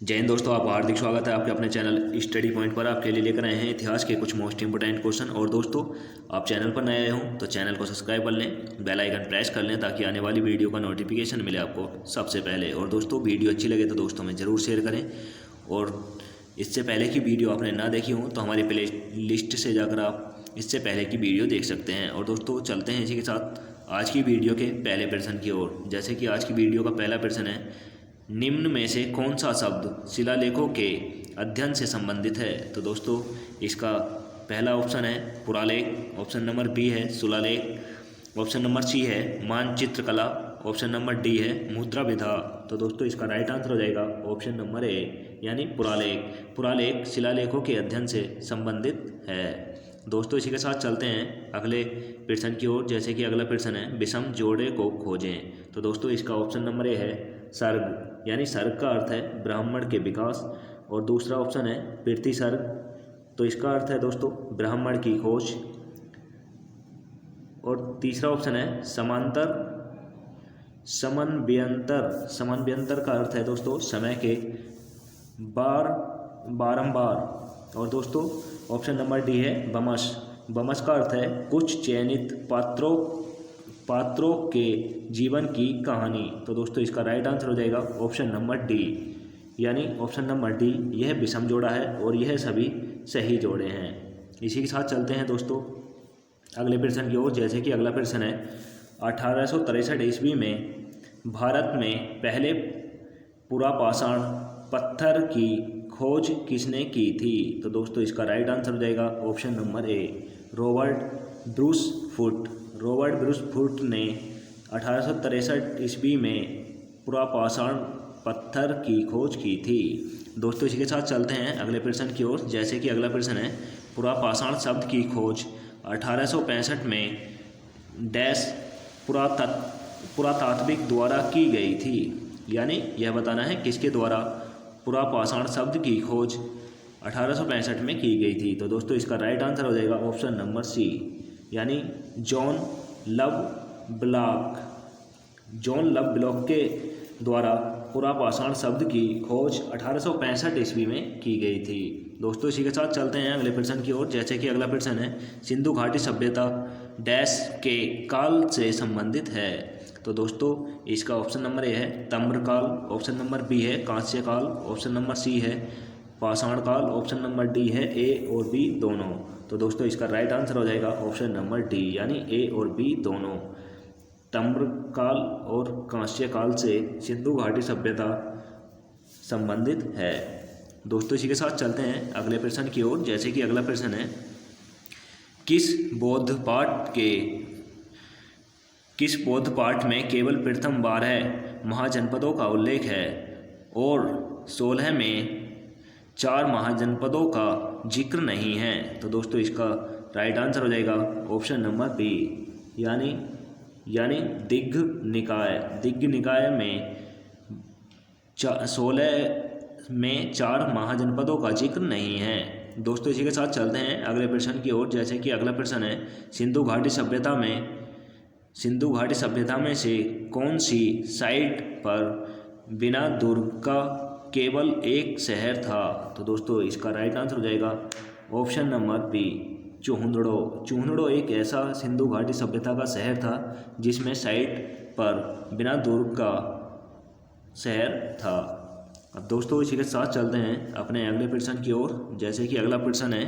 जय हिंद दोस्तों, आपका हार्दिक स्वागत है आपके अपने चैनल स्टडी पॉइंट पर। आपके लिए लेकर आए हैं इतिहास के कुछ मोस्ट इंपोर्टेंट क्वेश्चन। और दोस्तों, आप चैनल पर नए आए हों तो चैनल को सब्सक्राइब कर लें, बेल आइकन प्रेस कर लें ताकि आने वाली वीडियो का नोटिफिकेशन मिले आपको सबसे पहले। और दोस्तों, वीडियो अच्छी लगे तो दोस्तों में ज़रूर शेयर करें। और इससे पहले की वीडियो आपने ना देखी हो तो हमारी प्ले लिस्ट से जाकर आप इससे पहले की वीडियो देख सकते हैं। और दोस्तों, चलते हैं इसी के साथ आज की वीडियो के पहले प्रश्न की ओर। जैसे कि आज की वीडियो का पहला प्रश्न है, निम्न में से कौन सा शब्द शिलालेखों के अध्ययन से संबंधित है। तो दोस्तों, इसका पहला ऑप्शन है पुरालेख, ऑप्शन नंबर बी है शिलालेख, ऑप्शन नंबर सी है मानचित्र कला, ऑप्शन नंबर डी है मुद्रा विधा। तो दोस्तों, इसका राइट आंसर हो जाएगा ऑप्शन नंबर ए यानी पुरालेख। पुरालेख शिलालेखों के अध्ययन से संबंधित है। दोस्तों, इसी के साथ चलते हैं अगले प्रश्न की ओर। जैसे कि अगला प्रश्न है, विषम जोड़े को खोजें। तो दोस्तों, इसका ऑप्शन नंबर ए है सर्ग, यानी सर्ग का अर्थ है ब्राह्मण के विकास। और दूसरा ऑप्शन है प्रीतिसर्ग, तो इसका अर्थ है दोस्तों ब्राह्मण की खोज। और तीसरा ऑप्शन है समांतर समन्वयंतर। समन्वयंतर का अर्थ है दोस्तों समय के बारंबार। और दोस्तों, ऑप्शन नंबर डी है बमस। बमस का अर्थ है कुछ चयनित पात्रों के जीवन की कहानी। तो दोस्तों, इसका राइट आंसर हो जाएगा ऑप्शन नंबर डी, यानी ऑप्शन नंबर डी यह विषम जोड़ा है और यह सभी सही जोड़े हैं। इसी के साथ चलते हैं दोस्तों अगले प्रश्न की ओर। जैसे कि अगला प्रश्न है, 1863 ईस्वी में भारत में पहले पुरापाषाण पत्थर की खोज किसने की थी। तो दोस्तों, इसका राइट आंसर हो जाएगा option number A Robert Bruce foot. Robert Bruce foot ने 1863 ईस्वी में पुरापाषाण पत्थर की खोज की थी। दोस्तों, इसी के साथ चलते हैं अगले प्रश्न की ओर। जैसे कि अगला प्रश्न है, पुरापाषाण शब्द की खोज 1865 में डैश पुरातात्विक द्वारा की गई थी। यानी यह बताना है किसके द्वारा पुरापाषाण शब्द की खोज 1865 में की गई थी। तो दोस्तों, इसका राइट आंसर हो जाएगा ऑप्शन नंबर सी, यानी जॉन लवब्लॉक। जॉन लवब्लॉक के द्वारा पुरापाषाण शब्द की खोज 1865 ईस्वी में की गई थी। दोस्तों, इसी के साथ चलते हैं अगले प्रश्न की ओर। जैसे कि अगला प्रश्न है, सिंधु घाटी सभ्यता डैश के काल से संबंधित है। तो दोस्तों, इसका ऑप्शन नंबर ए है ताम्रकाल, ऑप्शन नंबर बी है कांस्य काल, ऑप्शन नंबर सी है पाषाण काल, ऑप्शन नंबर डी है ए और बी दोनों। तो दोस्तों, इसका राइट आंसर हो जाएगा ऑप्शन नंबर डी, यानी ए और बी दोनों। ताम्रकाल और कांस्य काल से सिंधु घाटी सभ्यता संबंधित है। दोस्तों, इसी के साथ चलते हैं अगले प्रश्न की ओर। जैसे कि अगला प्रश्न है, किस बौद्ध पाठ में केवल प्रथम 12 महाजनपदों का उल्लेख है और 16 में 4 महाजनपदों का जिक्र नहीं है। तो दोस्तों, इसका राइट आंसर हो जाएगा ऑप्शन नंबर बी, यानी दिग्घ निकाय। दिग्घ निकाय में 16 में 4 महाजनपदों का जिक्र नहीं है। दोस्तों, इसी के साथ चलते हैं अगले प्रश्न की ओर। जैसे कि अगला प्रश्न है, सिंधु घाटी सभ्यता में से कौन सी साइट पर बिना दुर्ग का केवल एक शहर था। तो दोस्तों, इसका राइट आंसर हो जाएगा ऑप्शन नंबर बी चूहड़ो। चूहड़ो एक ऐसा सिंधु घाटी सभ्यता का शहर था जिसमें साइट पर बिना दुर्ग का शहर था। अब दोस्तों, इसी के साथ चलते हैं अपने अगले प्रश्न की ओर। जैसे कि अगला प्रश्न है,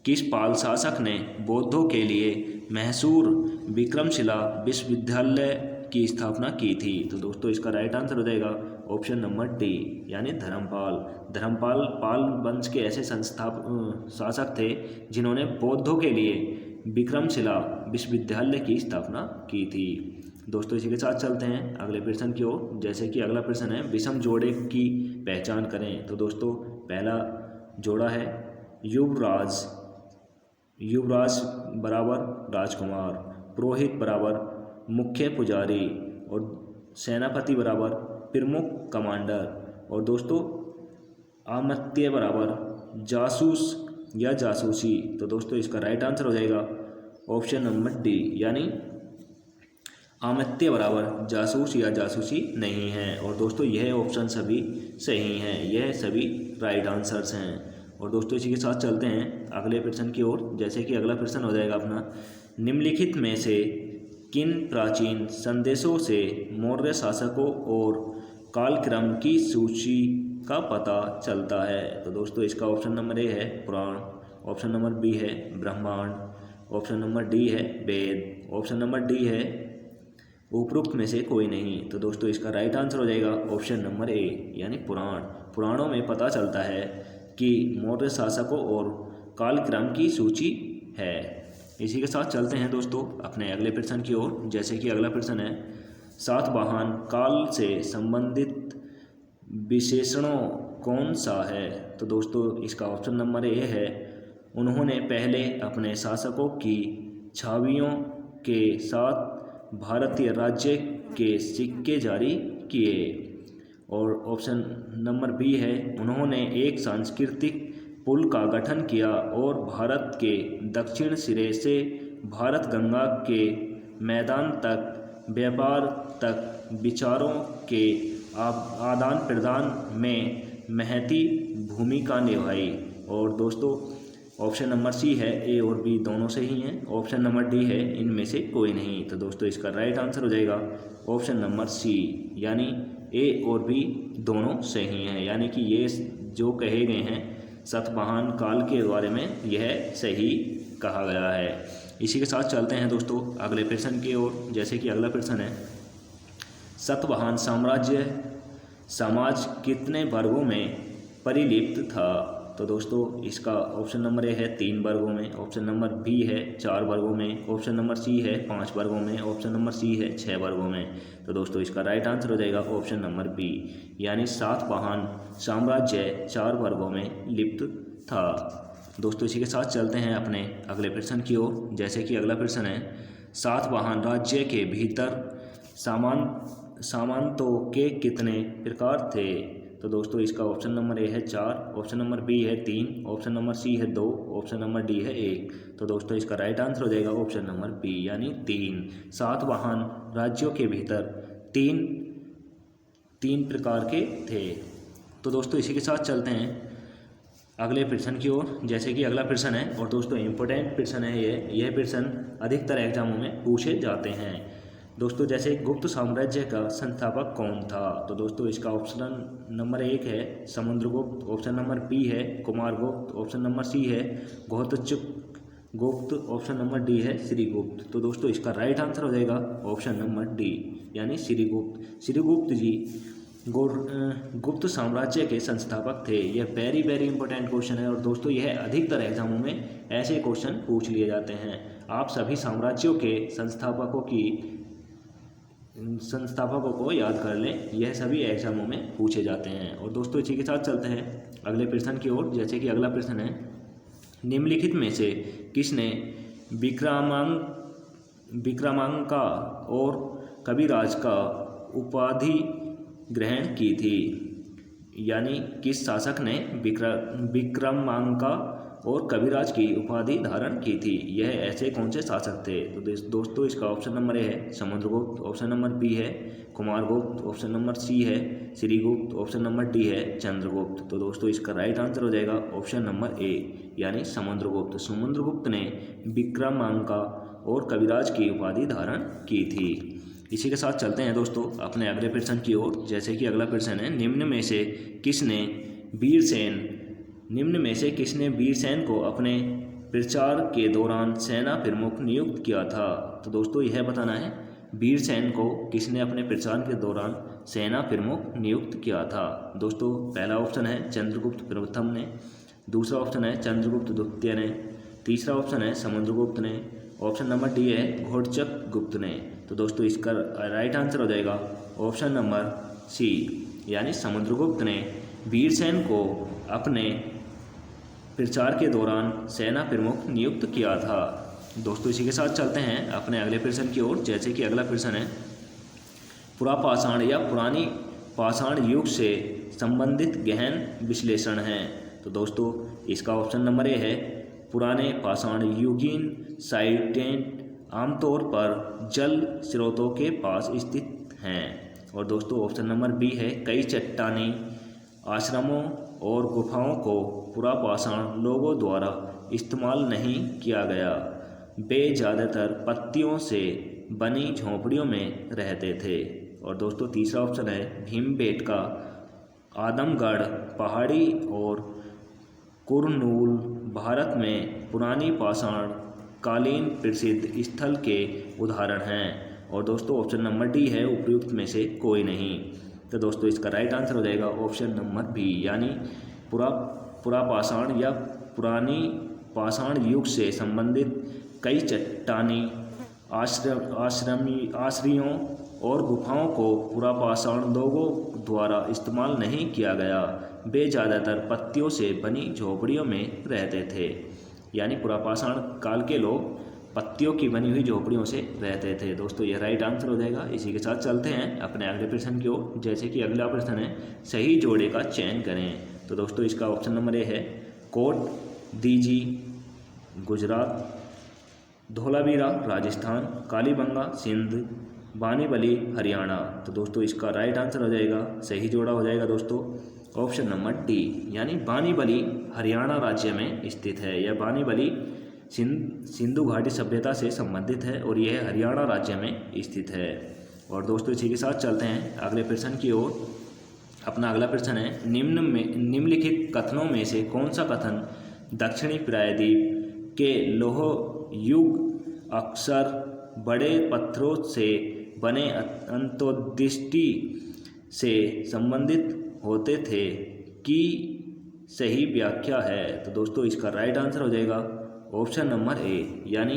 किस पाल शासक ने बौद्धों के लिए मैसूर विक्रमशिला विश्वविद्यालय की स्थापना की थी। तो दोस्तों, इसका राइट आंसर हो जाएगा ऑप्शन नंबर डी, यानी धर्मपाल। धर्मपाल पाल वंश के ऐसे शासक थे जिन्होंने बौद्धों के लिए विक्रमशिला विश्वविद्यालय की स्थापना की थी। दोस्तों, इसी के साथ चलते हैं अगले प्रश्न की ओर। जैसे कि अगला प्रश्न है, विषम जोड़े की पहचान करें। तो दोस्तों, पहला जोड़ा है युवराज। युवराज बराबर राजकुमार, पुरोहित बराबर मुख्य पुजारी और सेनापति बराबर प्रमुख कमांडर। और दोस्तों, अमात्य बराबर जासूस या जासूसी। तो दोस्तों, इसका राइट आंसर हो जाएगा ऑप्शन नंबर डी, यानी अमात्य बराबर जासूस या जासूसी नहीं है। और दोस्तों यह ऑप्शन सभी सही हैं, यह सभी राइट आंसर्स हैं। और दोस्तों इसी के साथ चलते हैं अगले प्रश्न की ओर। जैसे कि अगला प्रश्न हो जाएगा अपना, निम्नलिखित में से किन प्राचीन संदेशों से मौर्य शासकों और कालक्रम की सूची का पता चलता है? तो दोस्तों इसका ऑप्शन नंबर ए है पुराण, ऑप्शन नंबर बी है ब्रह्मांड, ऑप्शन नंबर डी है वेद, ऑप्शन नंबर डी है उपरोक्त में से कोई नहीं। तो दोस्तों इसका राइट आंसर हो जाएगा ऑप्शन नंबर ए यानी पुराण। पुराणों में पता चलता है कि मौर्य शासकों और कालक्रम की सूची है। इसी के साथ चलते हैं दोस्तों अपने अगले प्रश्न की ओर। जैसे कि अगला प्रश्न है, सातवाहन काल से संबंधित विशेषणों कौन सा है? तो दोस्तों इसका ऑप्शन नंबर ए है, उन्होंने पहले अपने शासकों की छवियों के साथ भारतीय राज्य के सिक्के जारी किए। और ऑप्शन नंबर बी है, उन्होंने एक सांस्कृतिक पुल का गठन किया और भारत के दक्षिण सिरे से भारत गंगा के मैदान तक व्यापार तक विचारों के आदान प्रदान में महती भूमिका निभाई। और दोस्तों ऑप्शन नंबर सी है, ए और बी दोनों सही हैं, ऑप्शन नंबर डी है इनमें से कोई नहीं। तो दोस्तों इसका राइट आंसर हो जाएगा ऑप्शन नंबर सी यानी ए और बी दोनों सही हैं, यानी कि ये जो कहे गए हैं सातवाहन काल के बारे में यह सही कहा गया है। इसी के साथ चलते हैं दोस्तों अगले प्रश्न की ओर। जैसे कि अगला प्रश्न है, सातवाहन साम्राज्य समाज कितने वर्गों में परिलिप्त था? तो दोस्तों इसका ऑप्शन नंबर ए है 3 वर्गों में, ऑप्शन नंबर बी है 4 वर्गों में, ऑप्शन नंबर सी है 5 वर्गों में, ऑप्शन नंबर सी है 6 वर्गों में। तो दोस्तों इसका राइट आंसर हो जाएगा ऑप्शन नंबर बी यानी सातवाहन साम्राज्य 4 वर्गों में लिप्त था। दोस्तों इसी के साथ चलते हैं अपने अगले प्रश्न की ओर। जैसे कि अगला प्रश्न है, सातवाहन राज्य के भीतर सामंतों के कितने प्रकार थे? तो दोस्तों इसका ऑप्शन नंबर ए है 4, ऑप्शन नंबर बी है 3, ऑप्शन नंबर सी है 2, ऑप्शन नंबर डी है 1। तो दोस्तों इसका राइट आंसर हो जाएगा ऑप्शन नंबर बी यानी 3। सातवाहन राज्यों के भीतर तीन प्रकार के थे। तो दोस्तों इसी के साथ चलते हैं अगले प्रश्न की ओर। जैसे कि अगला प्रश्न है, और दोस्तों इम्पोर्टेंट प्रश्न है यह प्रश्न अधिकतर एग्जामों में पूछे जाते हैं। दोस्तों जैसे गुप्त साम्राज्य का संस्थापक कौन था? तो दोस्तों इसका ऑप्शन नंबर 1 है समुद्रगुप्त, ऑप्शन नंबर बी है कुमारगुप्त, ऑप्शन नंबर सी है घोतचुकगुप्त, ऑप्शन नंबर डी है श्रीगुप्त। तो दोस्तों इसका राइट आंसर हो जाएगा ऑप्शन नंबर डी यानी श्रीगुप्त। श्रीगुप्त जी गुप्त साम्राज्य के संस्थापक थे। यह वेरी इंपॉर्टेंट क्वेश्चन है और दोस्तों यह अधिकतर एग्जामों में ऐसे क्वेश्चन पूछ लिए जाते हैं। आप सभी साम्राज्यों के संस्थापकों को याद कर लें, यह सभी एग्जामों में पूछे जाते हैं। और दोस्तों इसी के साथ चलते हैं अगले प्रश्न की ओर। जैसे कि अगला प्रश्न है, निम्नलिखित में से किसने विक्रमांका और कविराज का उपाधि ग्रहण की थी? यानी किस शासक ने विक्रमांका और कविराज की उपाधि धारण की थी? यह ऐसे कौन से शासक थे? तो दोस्तों इसका ऑप्शन नंबर ए है समुद्रगुप्त, ऑप्शन नंबर बी है कुमारगुप्त, ऑप्शन नंबर सी है श्रीगुप्त, ऑप्शन नंबर डी है चंद्रगुप्त। तो दोस्तों इसका राइट आंसर हो जाएगा ऑप्शन नंबर ए यानी समुद्रगुप्त। समुद्रगुप्त ने विक्रमांका और कविराज की उपाधि धारण की थी। इसी के साथ चलते हैं दोस्तों अपने अगले प्रश्न की ओर। जैसे कि अगला प्रश्न है, निम्न में से किसने वीरसेन को अपने प्रचार के दौरान सेना प्रमुख नियुक्त किया था? तो दोस्तों यह बताना है वीरसेन को किसने अपने प्रचार के दौरान सेना प्रमुख नियुक्त किया था। दोस्तों पहला ऑप्शन है चंद्रगुप्त प्रथम ने, दूसरा ऑप्शन है चंद्रगुप्त द्वितीय ने, तीसरा ऑप्शन है समुद्रगुप्त ने, ऑप्शन नंबर डी है घोटचक ने। तो दोस्तों इसका राइट आंसर हो जाएगा ऑप्शन नंबर सी यानी समुद्रगुप्त ने वीरसेन को अपने प्रचार के दौरान सेना प्रमुख नियुक्त किया था। दोस्तों इसी के साथ चलते हैं अपने अगले प्रश्न की ओर। जैसे कि अगला प्रश्न है, पुरापाषाण या पुरानी पाषाण युग से संबंधित गहन विश्लेषण है। तो दोस्तों इसका ऑप्शन नंबर ए है पुराने पाषाण युगीन साइटेंट आमतौर पर जल स्रोतों के पास स्थित हैं। और दोस्तों ऑप्शन नंबर बी है कई चट्टानी आश्रमों और गुफाओं को पुरापाषाण लोगों द्वारा इस्तेमाल नहीं किया गया। वे ज़्यादातर पत्तियों से बनी झोंपड़ियों में रहते थे। और दोस्तों तीसरा ऑप्शन है भीमबेटका आदमगढ़ पहाड़ी और कुरनूल भारत में पुरानी पाषाण कालीन प्रसिद्ध स्थल के उदाहरण हैं। और दोस्तों ऑप्शन नंबर डी है उपयुक्त में से कोई नहीं। तो दोस्तों इसका राइट आंसर हो जाएगा ऑप्शन नंबर बी, यानी पुरापाषाण या पुरानी पाषाण युग से संबंधित कई चट्टानी आश्रयों और गुफाओं को पुरापाषाण लोगों द्वारा इस्तेमाल नहीं किया गया। वे ज़्यादातर पत्तियों से बनी झोपड़ियों में रहते थे, यानी पुरापाषाण काल के लोग पत्तियों की बनी हुई झोपड़ियों से रहते थे। दोस्तों यह राइट आंसर हो जाएगा। इसी के साथ चलते हैं अपने अगले प्रश्न की ओर, जैसे कि अगला प्रश्न है सही जोड़े का चयन करें। तो दोस्तों इसका ऑप्शन नंबर ए है कोट दीजी गुजरात, धोलावीरा राजस्थान, कालीबंगा सिंध, बानीबली हरियाणा। तो दोस्तों इसका राइट आंसर हो जाएगा, सही जोड़ा हो जाएगा दोस्तों ऑप्शन नंबर डी, यानी बानीबली हरियाणा राज्य में स्थित है। यह बानीबली सिंधु घाटी सभ्यता से संबंधित है और यह हरियाणा राज्य में स्थित है। और दोस्तों इसी के साथ चलते हैं अगले प्रश्न की ओर। अपना अगला प्रश्न है निम्नलिखित कथनों में से कौन सा कथन दक्षिणी प्रायद्वीप के लौह युग अक्सर बड़े पत्थरों से बने अंतोदृष्टि से संबंधित होते थे की सही व्याख्या है। तो दोस्तों इसका राइट आंसर हो जाएगा ऑप्शन नंबर ए, यानी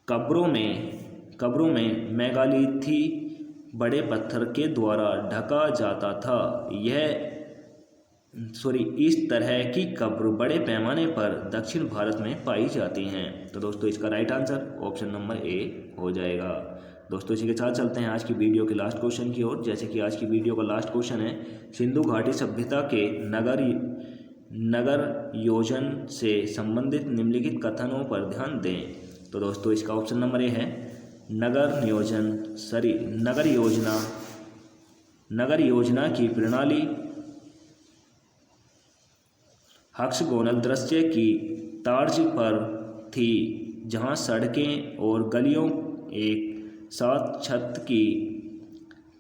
कब्रों में मेगालिथी बड़े पत्थर के द्वारा ढका जाता था। इस तरह की कब्र बड़े पैमाने पर दक्षिण भारत में पाई जाती हैं। तो दोस्तों इसका right answer option number A हो जाएगा। दोस्तों इसी के साथ चलते हैं आज की वीडियो के लास्ट क्वेश्चन की ओर, जैसे कि आज की वीडियो का लास्ट क्वेश्चन है सिंधु घाटी सभ्यता के नगर योजन से संबंधित निम्नलिखित कथनों पर ध्यान दें। तो दोस्तों इसका ऑप्शन नंबर ए है नगर योजना की प्रणाली हेक्सागोनल दृश्य की तर्ज पर थी, जहां सड़कें और गलियों एक साथ छत की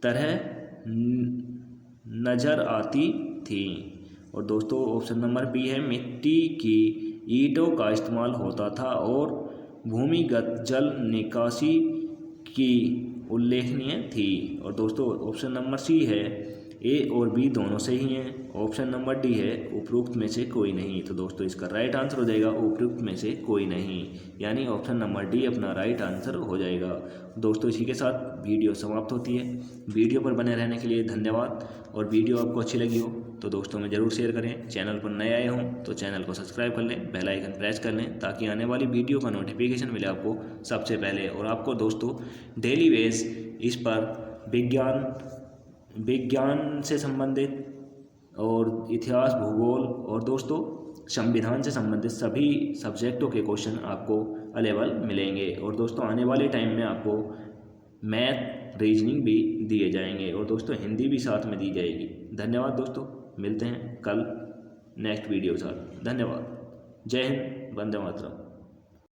तरह नजर आती थी। और दोस्तों ऑप्शन नंबर बी है मिट्टी की ईंटों का इस्तेमाल होता था और भूमिगत जल निकासी की उल्लेखनीय थी। और दोस्तों ऑप्शन नंबर सी है ए और बी दोनों सही हैं। ऑप्शन नंबर डी है उपरोक्त में से कोई नहीं। तो दोस्तों इसका राइट आंसर हो जाएगा उपरोक्त में से कोई नहीं, यानी ऑप्शन नंबर डी अपना राइट आंसर हो जाएगा। दोस्तों इसी के साथ वीडियो समाप्त होती है। वीडियो पर बने रहने के लिए धन्यवाद। और वीडियो आपको अच्छी लगी हो तो दोस्तों में ज़रूर शेयर करें। चैनल पर नए आए हों तो चैनल को सब्सक्राइब कर लें, बेल आइकन प्रेस कर लें, ताकि आने वाली वीडियो का नोटिफिकेशन मिले आपको सबसे पहले। और आपको दोस्तों डेली बेस इस पर विज्ञान से संबंधित और इतिहास, भूगोल और दोस्तों संविधान से संबंधित सभी सब्जेक्टों के क्वेश्चन आपको अवेलेबल मिलेंगे। और दोस्तों आने वाले टाइम में आपको मैथ, रीजनिंग भी दिए जाएंगे और दोस्तों हिंदी भी साथ में दी जाएगी। धन्यवाद दोस्तों, मिलते हैं कल नेक्स्ट वीडियो के साथ। धन्यवाद। जय हिंद, वंदे मातरम।